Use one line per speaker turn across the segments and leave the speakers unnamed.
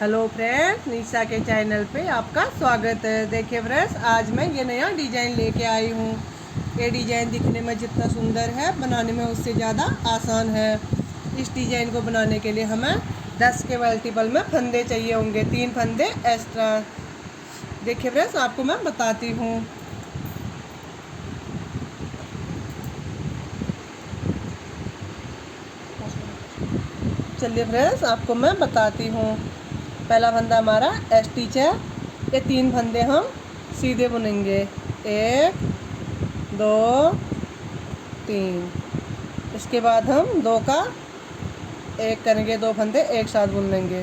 Hello friends, निशा के channel पे आपका स्वागत है। देखिए फ्रेंड्स, आज मैं ये नया डिज़ाइन लेके आई हूँ। ये डिज़ाइन दिखने में जितना सुंदर है, बनाने में उससे ज़्यादा आसान है। इस डिज़ाइन को बनाने के लिए हमें 10 के मल्टीपल में फंदे चाहिए होंगे, 3 फंदे एक्स्ट्रा। देखिए फ्रेंड्स, आपको मैं बताती हूँ। चलिए फ्रेंड्स, आपको मैं बताती हूँ। पहला फंदा हमारा स्टिच है। ये 3 फंदे हम सीधे बुनेंगे, 1 2 3। इसके बाद हम 2 का 1 करेंगे, 2 फंदे एक साथ बुन लेंगे।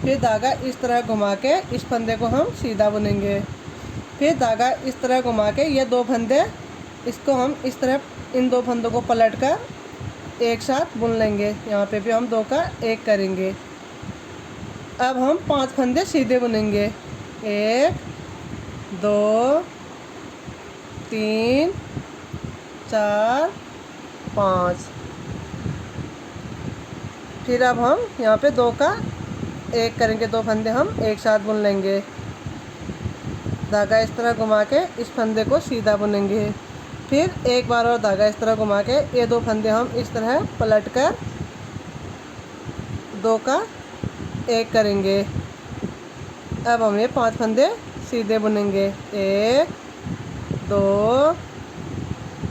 फिर धागा इस तरह घुमा के इस फंदे को हम सीधा बुनेंगे। फिर धागा इस तरह घुमा के ये 2 फंदे, इसको हम इस तरह इन 2 फंदों को पलट कर एक साथ बुन लेंगे। यहाँ पे भी हम 2 का 1 करेंगे। अब हम 5 फंदे सीधे बुनेंगे, 1 2 3 4 5। फिर अब हम यहाँ पे 2 का 1 करेंगे, 2 फंदे हम एक साथ बुन लेंगे। धागा इस तरह घुमा के इस फंदे को सीधा बुनेंगे। फिर एक बार और धागा इस तरह घुमा के ये 2 फंदे हम इस तरह पलट कर 2 का 1 करेंगे। अब हम ये 5 फंदे सीधे बुनेंगे, 1 2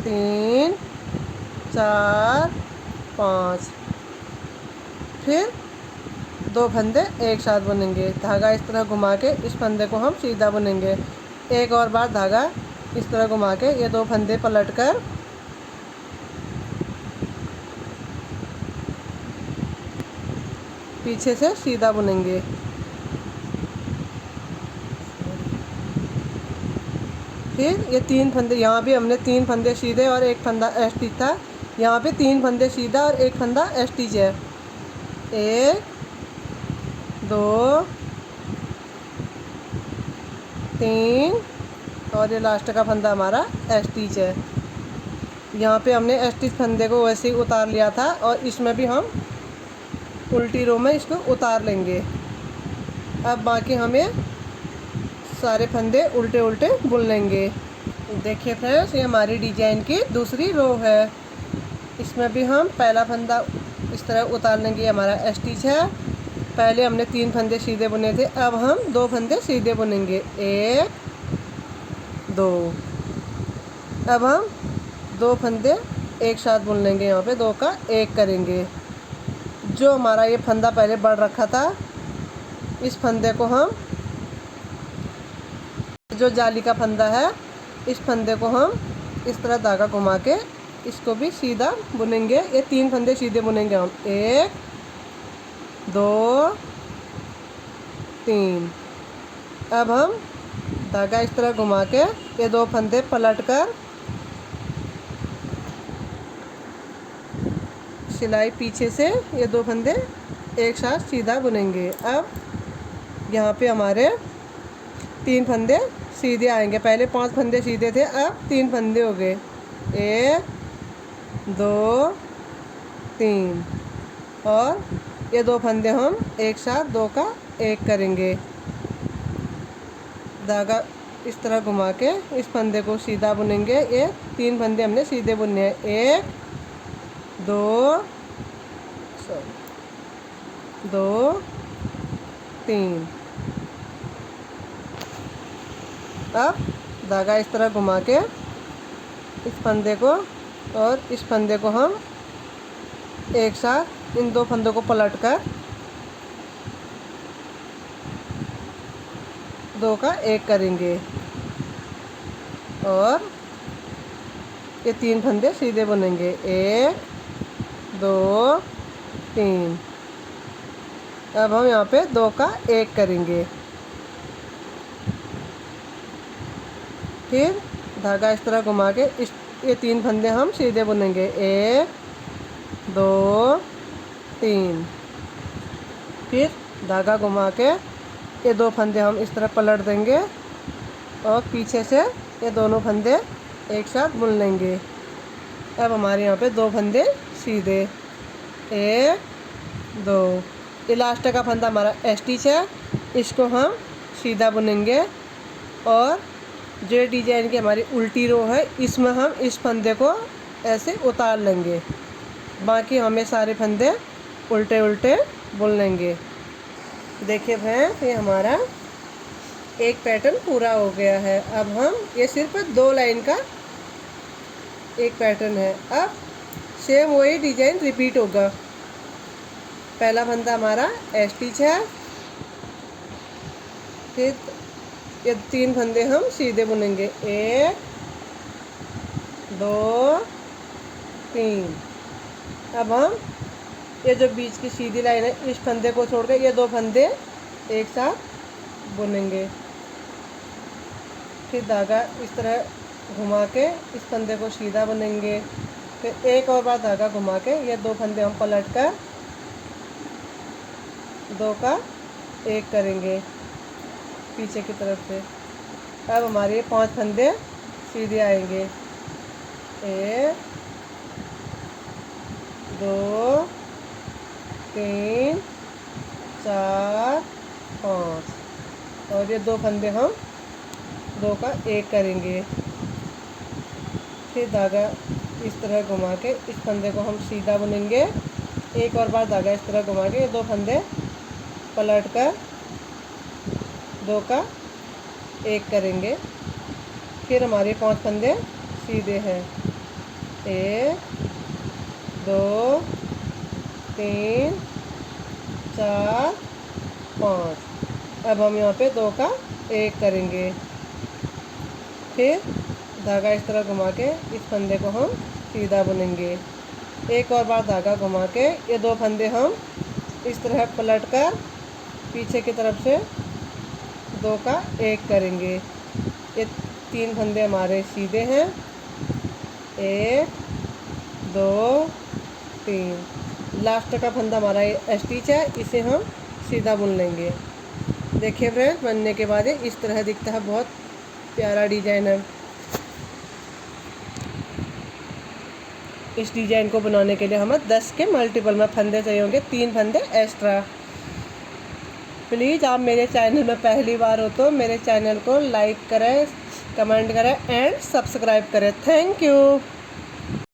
3 4 5। फिर 2 फंदे एक साथ बुनेंगे। धागा इस तरह घुमा के इस फंदे को हम सीधा बुनेंगे। एक और बार धागा इस तरह घुमा के ये 2 फंदे पलट कर पीछे से सीधा बुनेंगे। फिर ये 3 फंदे, यहाँ भी हमने 3 फंदे सीधे और 1 फंदा स्टिच था। यहाँ पे 3 फंदे सीधा और 1 फंदा स्टिच है, 1 2 3 और ये लास्ट का फंदा हमारा स्टिच है। यहाँ पे हमने स्टिच फंदे को वैसे ही उतार लिया था और इसमें भी हम उल्टी रो में इसको उतार लेंगे। अब बाकी हमें सारे फंदे उल्टे उल्टे बुन लेंगे। देखिए फ्रेंड्स, ये हमारी डिजाइन की दूसरी रो है। इसमें भी हम पहला फंदा इस तरह उतार लेंगे, हमारा स्टिच है। पहले हमने 3 फंदे सीधे बुने थे, अब हम 2 फंदे सीधे बुनेंगे, 1 2। अब हम 2 फंदे एक साथ बुन लेंगे। यहाँ पे 2 का 1 करेंगे। जो हमारा ये फंदा पहले बढ़ रखा था, इस फंदे को हम, जो जाली का फंदा है, इस फंदे को हम इस तरह धागा घुमा के इसको भी सीधा बुनेंगे। ये 3 फंदे सीधे बुनेंगे हम, 1 2 3। अब हम धागा इस तरह घुमा के ये 2 फंदे पलट कर सिलाई पीछे से ये 2 फंदे एक साथ सीधा बुनेंगे। अब यहाँ पे हमारे 3 फंदे सीधे आएंगे। पहले 5 फंदे सीधे थे, अब 3 फंदे हो गए, 1 2 3। और ये 2 फंदे हम एक साथ 2 का 1 करेंगे। धागा इस तरह घुमा के इस फंदे को सीधा बुनेंगे। ये 3 फंदे हमने सीधे बुने हैं, 1 2 3। अब धागा इस तरह घुमा के इस फंदे को और इस फंदे को हम एक साथ इन 2 फंदों को पलट कर 2 का 1 करेंगे। और ये 3 फंदे सीधे बुनेंगे, 1 2 3। अब हम यहाँ पे 2 का 1 करेंगे। फिर धागा इस तरह घुमा के ये 3 फंदे हम सीधे बुनेंगे, 1 2 3। फिर धागा घुमा के ये 2 फंदे हम इस तरह पलट देंगे और पीछे से ये दोनों फंदे एक साथ बुन लेंगे। अब हमारे यहाँ पे 2 फंदे सीधे, 1 2। इलास्टिक का फंदा हमारा स्टिच है, इसको हम सीधा बुनेंगे और जो डिजाइन की हमारी उल्टी रो है इसमें हम इस फंदे को ऐसे उतार लेंगे। बाकी हमें सारे फंदे उल्टे उल्टे बुन लेंगे। देखिए फ्रेंड्स, ये हमारा एक पैटर्न पूरा हो गया है। अब हम ये सिर्फ 2 लाइन का एक पैटर्न है। अब सेम वही डिजाइन रिपीट होगा। पहला फंदा हमारा स्टिच है, फिर ये 3 फंदे हम सीधे बुनेंगे, 1 2 3। अब हम ये जो बीच की सीधी लाइन है इस फंदे को छोड़ के ये 2 फंदे एक साथ बुनेंगे। फिर धागा इस तरह घुमा के इस फंदे को सीधा बुनेंगे। फिर एक और बार धागा घुमा के ये 2 फंदे हम पलट कर 2 का 1 करेंगे पीछे की तरफ से। अब हमारे 5 फंदे सीधे आएंगे, 1 2 3 4 5 और ये 2 फंदे हम 2 का 1 करेंगे। फिर धागा इस तरह घुमा के इस फंदे को हम सीधा बुनेंगे। एक और बार धागा इस तरह घुमा के ये 2 फंदे पलट कर 2 का 1 करेंगे। फिर हमारे 5 फंदे सीधे हैं, 1 2 3 4 5। अब हम यहाँ पे 2 का 1 करेंगे। फिर धागा इस तरह घुमा के इस फंदे को हम सीधा बुनेंगे। एक और बार धागा घुमा के ये 2 फंदे हम इस तरह पलट कर पीछे की तरफ से 2 का 1 करेंगे। ये 3 फंदे हमारे सीधे हैं, 1 2 3। लास्ट का फंदा हमारा ये स्टिच है, इसे हम सीधा बुन लेंगे। देखिए फ्रेंड्स, बनने के बाद इस तरह दिखता है, बहुत प्यारा डिजाइन है। इस डिजाइन को बनाने के लिए हमें 10 के मल्टीपल में फंदे चाहिए होंगे, 3 फंदे एक्स्ट्रा। प्लीज़ आप मेरे चैनल में पहली बार हो तो मेरे चैनल को लाइक करें, कमेंट करें एंड सब्सक्राइब करें। Thank you.